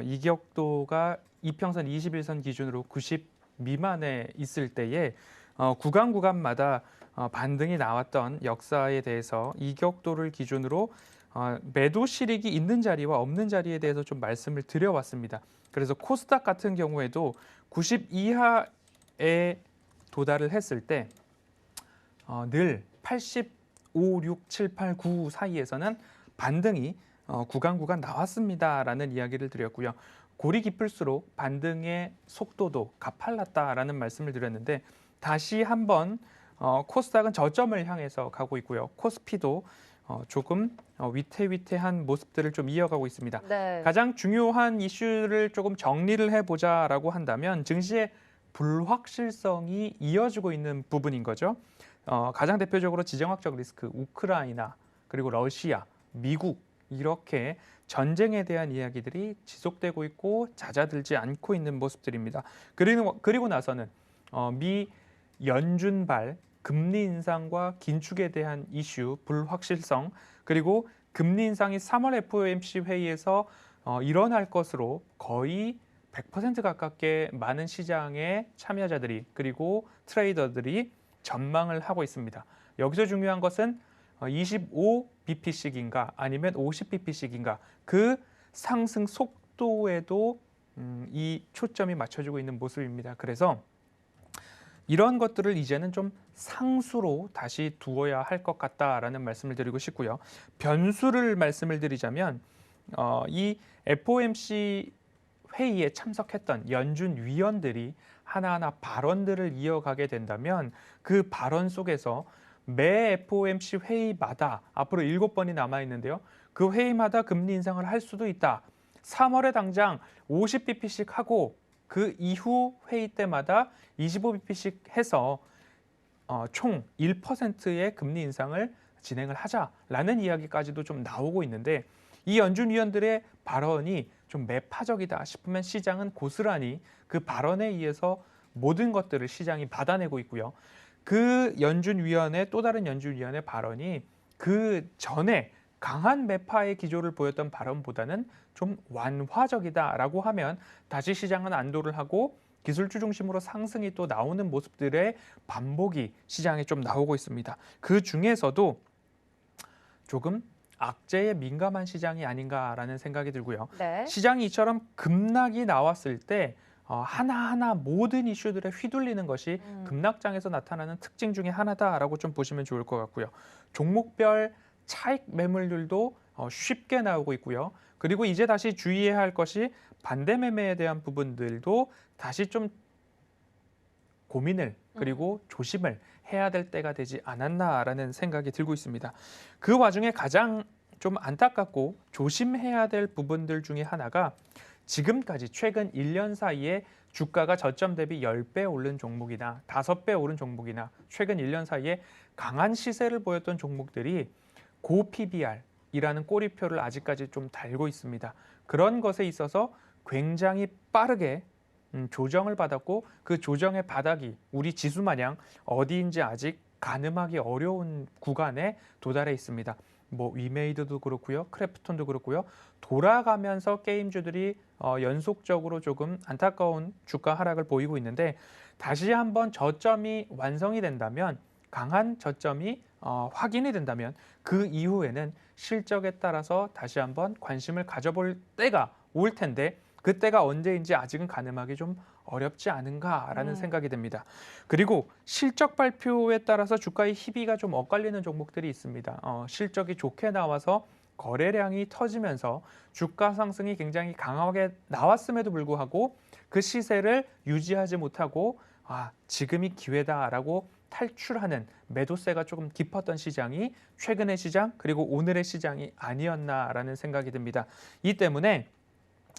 이격도가 이평선 21선 기준으로 90 미만에 있을 때에 구간마다 반등이 나왔던 역사에 대해서 이격도를 기준으로 매도 실익이 있는 자리와 없는 자리에 대해서 좀 말씀을 드려왔습니다. 그래서 코스닥 같은 경우에도 90 이하에 도달을 했을 때 늘 85, 6, 7, 8, 9 사이에서는 반등이 구간 나왔습니다라는 이야기를 드렸고요. 골이 깊을수록 반등의 속도도 가팔랐다라는 말씀을 드렸는데 다시 한번 코스닥은 저점을 향해서 가고 있고요. 코스피도 조금 위태위태한 모습들을 좀 이어가고 있습니다. 네. 가장 중요한 이슈를 조금 정리를 해보자라고 한다면 증시의 불확실성이 이어지고 있는 부분인 거죠. 가장 대표적으로 지정학적 리스크, 우크라이나, 그리고 러시아, 미국 이렇게 전쟁에 대한 이야기들이 지속되고 있고 잦아들지 않고 있는 모습들입니다. 그리고 나서는 미 연준발 금리 인상과 긴축에 대한 이슈, 불확실성, 그리고 금리 인상이 3월 FOMC 회의에서 일어날 것으로 거의 100% 가깝게 많은 시장의 참여자들이 그리고 트레이더들이 전망을 하고 있습니다. 여기서 중요한 것은 25bp씩인가 아니면 50bp씩인가 그 상승 속도에도 이 초점이 맞춰지고 있는 모습입니다. 그래서 이런 것들을 이제는 좀 상수로 다시 두어야 할 것 같다라는 말씀을 드리고 싶고요. 변수를 말씀을 드리자면 이 FOMC 회의에 참석했던 연준 위원들이 하나하나 발언들을 이어가게 된다면 그 발언 속에서 매 FOMC 회의마다 앞으로 7번이 남아 있는데요. 그 회의마다 금리 인상을 할 수도 있다. 3월에 당장 50bp씩 하고 그 이후 회의 때마다 25bp씩 해서 총 1%의 금리 인상을 진행을 하자라는 이야기까지도 좀 나오고 있는데 이 연준 위원들의 발언이 좀 매파적이다 싶으면 시장은 고스란히 그 발언에 의해서 모든 것들을 시장이 받아내고 있고요. 그 연준 위원의 또 다른 연준 위원의 발언이 그 전에 강한 매파의 기조를 보였던 발언보다는 좀 완화적이다라고 하면 다시 시장은 안도를 하고 기술주 중심으로 상승이 또 나오는 모습들의 반복이 시장에 좀 나오고 있습니다. 그 중에서도 조금 악재에 민감한 시장이 아닌가라는 생각이 들고요. 네. 시장이 이처럼 급락이 나왔을 때 하나하나 모든 이슈들에 휘둘리는 것이 급락장에서 나타나는 특징 중에 하나다라고 좀 보시면 좋을 것 같고요. 종목별 차익 매물들도 쉽게 나오고 있고요. 그리고 이제 다시 주의해야 할 것이 반대 매매에 대한 부분들도 다시 좀 고민을 그리고 조심을 해야 될 때가 되지 않았나라는 생각이 들고 있습니다. 그 와중에 가장 좀 안타깝고 조심해야 될 부분들 중에 하나가 지금까지 최근 1년 사이에 주가가 저점 대비 10배 오른 종목이나 5배 오른 종목이나 최근 1년 사이에 강한 시세를 보였던 종목들이 고 PBR이라는 꼬리표를 아직까지 좀 달고 있습니다. 그런 것에 있어서 굉장히 빠르게 조정을 받았고 그 조정의 바닥이 우리 지수 마냥 어디인지 아직 가늠하기 어려운 구간에 도달해 있습니다. 뭐 위메이드도 그렇고요, 크래프톤도 그렇고요. 돌아가면서 게임주들이 연속적으로 조금 안타까운 주가 하락을 보이고 있는데 다시 한번 저점이 완성이 된다면 강한 저점이 확인이 된다면 그 이후에는 실적에 따라서 다시 한번 관심을 가져볼 때가 올 텐데 그때가 언제인지 아직은 가늠하기 좀 어렵지 않은가라는 생각이 듭니다. 그리고 실적 발표에 따라서 주가의 희비가 좀 엇갈리는 종목들이 있습니다. 실적이 좋게 나와서 거래량이 터지면서 주가 상승이 굉장히 강하게 나왔음에도 불구하고 그 시세를 유지하지 못하고 지금이 기회다라고 탈출하는 매도세가 조금 깊었던 시장이 최근의 시장 그리고 오늘의 시장이 아니었나라는 생각이 듭니다. 이 때문에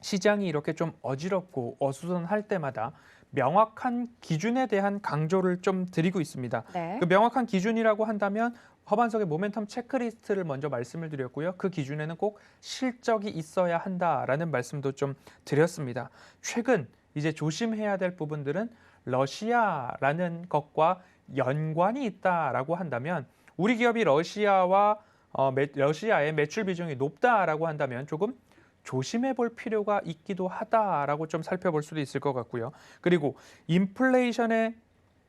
시장이 이렇게 좀 어지럽고 어수선할 때마다 명확한 기준에 대한 강조를 좀 드리고 있습니다. 네. 그 명확한 기준이라고 한다면 허반석의 모멘텀 체크리스트를 먼저 말씀을 드렸고요. 그 기준에는 꼭 실적이 있어야 한다라는 말씀도 좀 드렸습니다. 최근 이제 조심해야 될 부분들은 러시아라는 것과 연관이 있다라고 한다면 우리 기업이 러시아의 매출 비중이 높다라고 한다면 조금 조심해 볼 필요가 있기도 하다라고 좀 살펴볼 수도 있을 것 같고요. 그리고 인플레이션에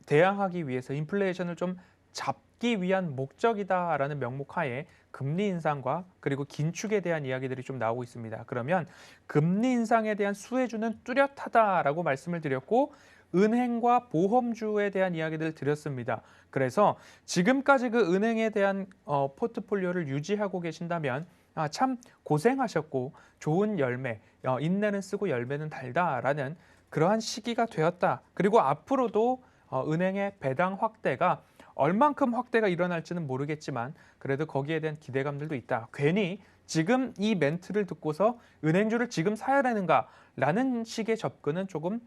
대항하기 위해서 인플레이션을 좀 잡기 위한 목적이다라는 명목 하에 금리 인상과 그리고 긴축에 대한 이야기들이 좀 나오고 있습니다. 그러면 금리 인상에 대한 수혜주는 뚜렷하다라고 말씀을 드렸고 은행과 보험주에 대한 이야기들을 드렸습니다. 그래서 지금까지 그 은행에 대한 포트폴리오를 유지하고 계신다면 참 고생하셨고 좋은 열매, 인내는 쓰고 열매는 달다라는 그러한 시기가 되었다. 그리고 앞으로도 은행의 배당 확대가 얼만큼 확대가 일어날지는 모르겠지만 그래도 거기에 대한 기대감들도 있다. 괜히 지금 이 멘트를 듣고서 은행주를 지금 사야 되는가라는 식의 접근은 조금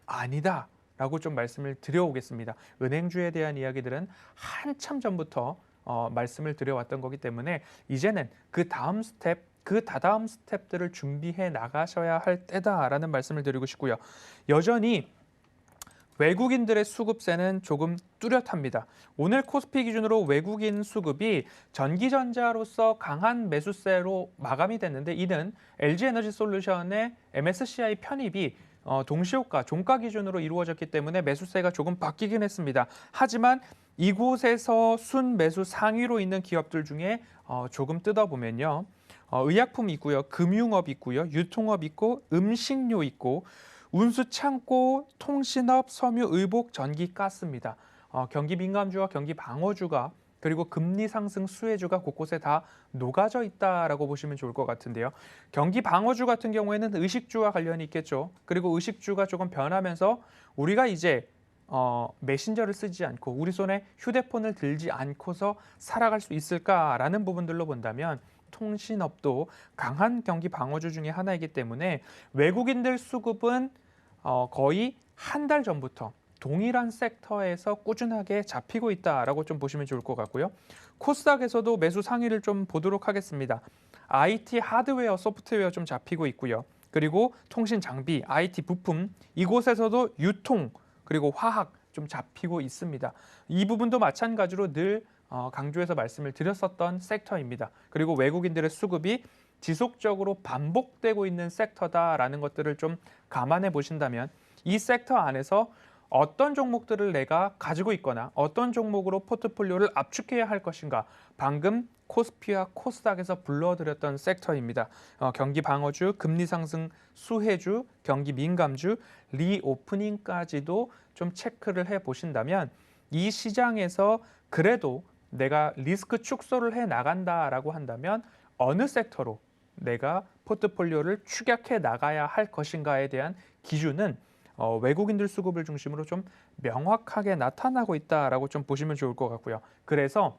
아니다라고 좀 말씀을 드려오겠습니다. 은행주에 대한 이야기들은 한참 전부터 말씀을 드려왔던 거기 때문에 이제는 그 다음 스텝, 그 다다음 스텝들을 준비해 나가셔야 할 때다라는 말씀을 드리고 싶고요. 여전히 외국인들의 수급세는 조금 뚜렷합니다. 오늘 코스피 기준으로 외국인 수급이 전기전자로서 강한 매수세로 마감이 됐는데 이는 LG에너지솔루션의 MSCI 편입이 동시효과, 종가 기준으로 이루어졌기 때문에 매수세가 조금 바뀌긴 했습니다. 하지만 이곳에서 순매수 상위로 있는 기업들 중에 조금 뜯어보면요. 의약품 있고요. 금융업 있고요. 유통업 있고 음식료 있고 운수 창고, 통신업, 섬유, 의복, 전기, 가스입니다. 경기 민감주와 경기 방어주가 그리고 금리 상승 수혜주가 곳곳에 다 녹아져 있다라고 보시면 좋을 것 같은데요. 경기 방어주 같은 경우에는 의식주와 관련이 있겠죠. 그리고 의식주가 조금 변하면서 우리가 이제 메신저를 쓰지 않고 우리 손에 휴대폰을 들지 않고서 살아갈 수 있을까라는 부분들로 본다면 통신업도 강한 경기 방어주 중에 하나이기 때문에 외국인들 수급은 거의 한 달 전부터 동일한 섹터에서 꾸준하게 잡히고 있다라고 좀 보시면 좋을 것 같고요. 코스닥에서도 매수 상위를 좀 보도록 하겠습니다. IT 하드웨어, 소프트웨어 좀 잡히고 있고요. 그리고 통신 장비, IT 부품 이곳에서도 유통 그리고 화학 좀 잡히고 있습니다. 이 부분도 마찬가지로 늘 강조해서 말씀을 드렸었던 섹터입니다. 그리고 외국인들의 수급이 지속적으로 반복되고 있는 섹터다라는 것들을 좀 감안해 보신다면 이 섹터 안에서 어떤 종목들을 내가 가지고 있거나 어떤 종목으로 포트폴리오를 압축해야 할 것인가 방금 코스피와 코스닥에서 불러드렸던 섹터입니다. 경기 방어주, 금리 상승 수혜주, 경기 민감주, 리오프닝까지도 좀 체크를 해 보신다면 이 시장에서 그래도 내가 리스크 축소를 해 나간다라고 한다면 어느 섹터로 내가 포트폴리오를 축약해 나가야 할 것인가에 대한 기준은 외국인들 수급을 중심으로 좀 명확하게 나타나고 있다라고 좀 보시면 좋을 것 같고요. 그래서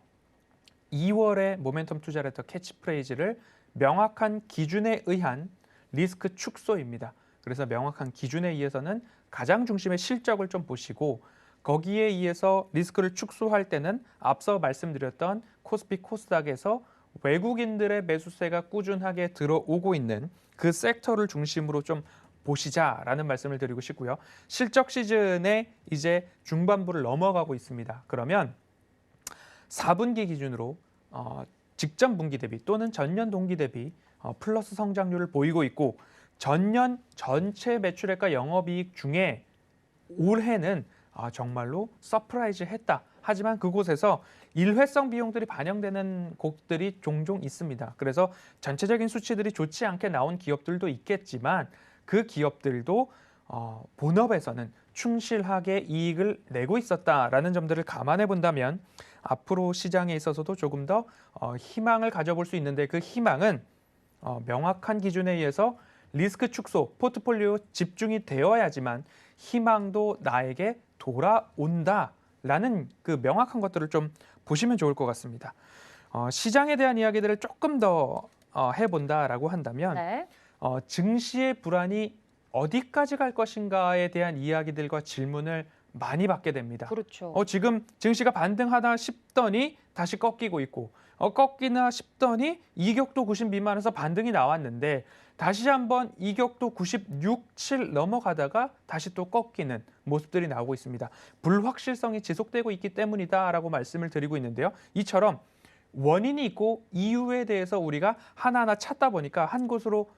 2월에 모멘텀 투자레터 캐치프레이즈를 명확한 기준에 의한 리스크 축소입니다. 그래서 명확한 기준에 의해서는 가장 중심의 실적을 좀 보시고 거기에 의해서 리스크를 축소할 때는 앞서 말씀드렸던 코스피 코스닥에서 외국인들의 매수세가 꾸준하게 들어오고 있는 그 섹터를 중심으로 좀 보시자라는 말씀을 드리고 싶고요. 실적 시즌에 이제 중반부를 넘어가고 있습니다. 그러면 4분기 기준으로 직전 분기 대비 또는 전년 동기 대비 플러스 성장률을 보이고 있고 전년 전체 매출액과 영업이익 중에 올해는 정말로 서프라이즈 했다. 하지만 그곳에서 일회성 비용들이 반영되는 곳들이 종종 있습니다. 그래서 전체적인 수치들이 좋지 않게 나온 기업들도 있겠지만 그 기업들도 본업에서는 충실하게 이익을 내고 있었다라는 점들을 감안해 본다면 앞으로 시장에 있어서도 조금 더 희망을 가져볼 수 있는데 그 희망은 명확한 기준에 의해서 리스크 축소, 포트폴리오 집중이 되어야지만 희망도 나에게 돌아온다라는 그 명확한 것들을 좀 보시면 좋을 것 같습니다. 시장에 대한 이야기들을 조금 더 해본다라고 한다면 네. 증시의 불안이 어디까지 갈 것인가에 대한 이야기들과 질문을 많이 받게 됩니다. 그렇죠. 지금 증시가 반등하다 싶더니 다시 꺾이고 있고 꺾이나 싶더니 이격도 90 미만에서 반등이 나왔는데 다시 한번 이격도 96, 7 넘어가다가 다시 또 꺾이는 모습들이 나오고 있습니다. 불확실성이 지속되고 있기 때문이다라고 말씀을 드리고 있는데요. 이처럼 원인이 있고 이유에 대해서 우리가 하나하나 찾다 보니까 한 곳으로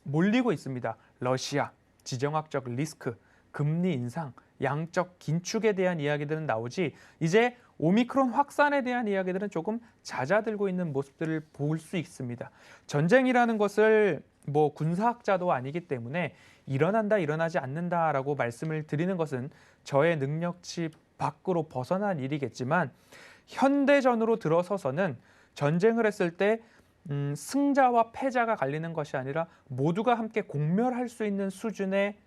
몰리고 있습니다. 러시아, 지정학적 리스크, 금리 인상, 양적 긴축에 대한 이야기들은 나오지 이제 오미크론 확산에 대한 이야기들은 조금 잦아들고 있는 모습들을 볼 수 있습니다. 전쟁이라는 것을 뭐 군사학자도 아니기 때문에 일어난다, 일어나지 않는다라고 말씀을 드리는 것은 저의 능력치 밖으로 벗어난 일이겠지만 현대전으로 들어서서는 전쟁을 했을 때 승자와 패자가 갈리는 것이 아니라 모두가 함께 공멸할 수 있는 수준의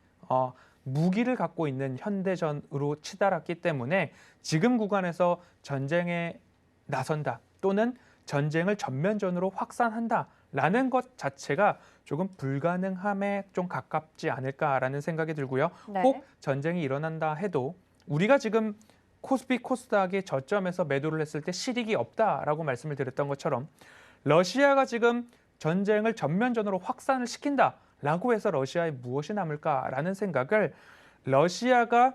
무기를 갖고 있는 현대전으로 치달았기 때문에 지금 구간에서 전쟁에 나선다 또는 전쟁을 전면전으로 확산한다라는 것 자체가 조금 불가능함에 좀 가깝지 않을까라는 생각이 들고요. 네. 혹 전쟁이 일어난다 해도 우리가 지금 코스피 코스닥의 저점에서 매도를 했을 때 실익이 없다라고 말씀을 드렸던 것처럼 러시아가 지금 전쟁을 전면전으로 확산을 시킨다라고 해서 러시아에 무엇이 남을까라는 생각을 러시아가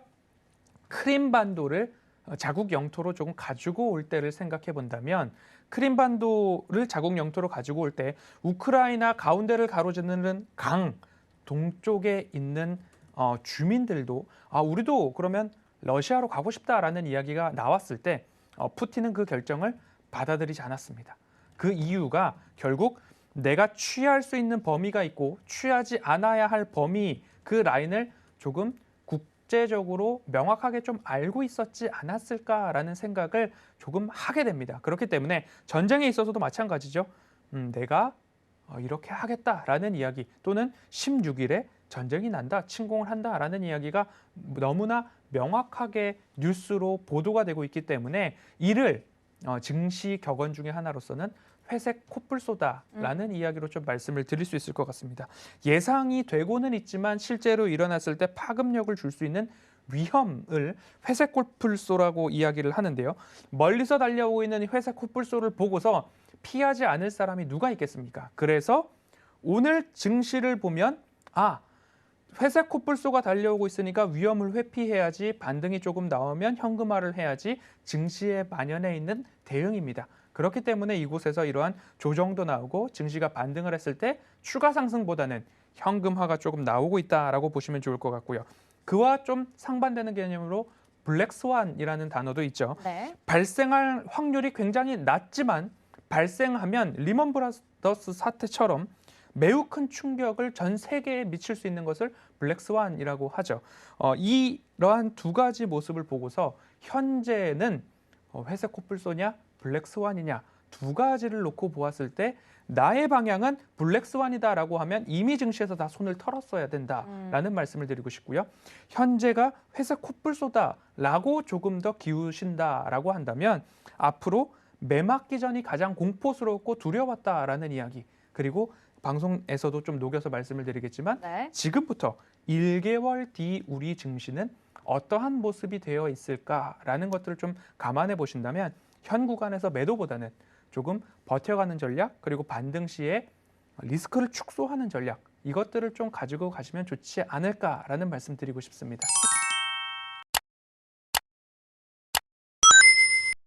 크림반도를 자국 영토로 조금 가지고 올 때를 생각해 본다면 크림반도를 자국 영토로 가지고 올 때 우크라이나 가운데를 가로지르는 강 동쪽에 있는 주민들도 우리도 그러면 러시아로 가고 싶다라는 이야기가 나왔을 때 푸틴은 그 결정을 받아들이지 않았습니다. 그 이유가 결국 내가 취할 수 있는 범위가 있고 취하지 않아야 할 범위 그 라인을 조금 국제적으로 명확하게 좀 알고 있었지 않았을까라는 생각을 조금 하게 됩니다. 그렇기 때문에 전쟁에 있어서도 마찬가지죠. 내가 이렇게 하겠다라는 이야기 또는 16일에 전쟁이 난다, 침공을 한다라는 이야기가 너무나 명확하게 뉴스로 보도가 되고 있기 때문에 이를 증시 격언 중에 하나로서는 회색 코뿔소다라는 이야기로 좀 말씀을 드릴 수 있을 것 같습니다. 예상이 되고는 있지만 실제로 일어났을 때 파급력을 줄 수 있는 위험을 회색 코뿔소라고 이야기를 하는데요. 멀리서 달려오고 있는 회색 코뿔소를 보고서 피하지 않을 사람이 누가 있겠습니까? 그래서 오늘 증시를 보면 회색 코뿔소가 달려오고 있으니까 위험을 회피해야지 반등이 조금 나오면 현금화를 해야지 증시에 만연해 있는 대응입니다. 그렇기 때문에 이곳에서 이러한 조정도 나오고 증시가 반등을 했을 때 추가 상승보다는 현금화가 조금 나오고 있다라고 보시면 좋을 것 같고요. 그와 좀 상반되는 개념으로 블랙스완이라는 단어도 있죠. 네. 발생할 확률이 굉장히 낮지만 발생하면 리먼 브라더스 사태처럼 매우 큰 충격을 전 세계에 미칠 수 있는 것을 블랙스완이라고 하죠. 이러한 두 가지 모습을 보고서 현재는 회색 코뿔소냐 블랙스완이냐 두 가지를 놓고 보았을 때 나의 방향은 블랙스완이다라고 하면 이미 증시에서 다 손을 털었어야 된다라는 말씀을 드리고 싶고요. 현재가 회색 코뿔소다라고 조금 더 기우신다라고 한다면 앞으로 매맞기 전이 가장 공포스럽고 두려웠다라는 이야기 그리고 방송에서도 좀 녹여서 말씀을 드리겠지만 네. 지금부터 1개월 뒤 우리 증시는 어떠한 모습이 되어 있을까라는 것들을 좀 감안해 보신다면 현 구간에서 매도보다는 조금 버텨가는 전략 그리고 반등 시에 리스크를 축소하는 전략 이것들을 좀 가지고 가시면 좋지 않을까라는 말씀 드리고 싶습니다.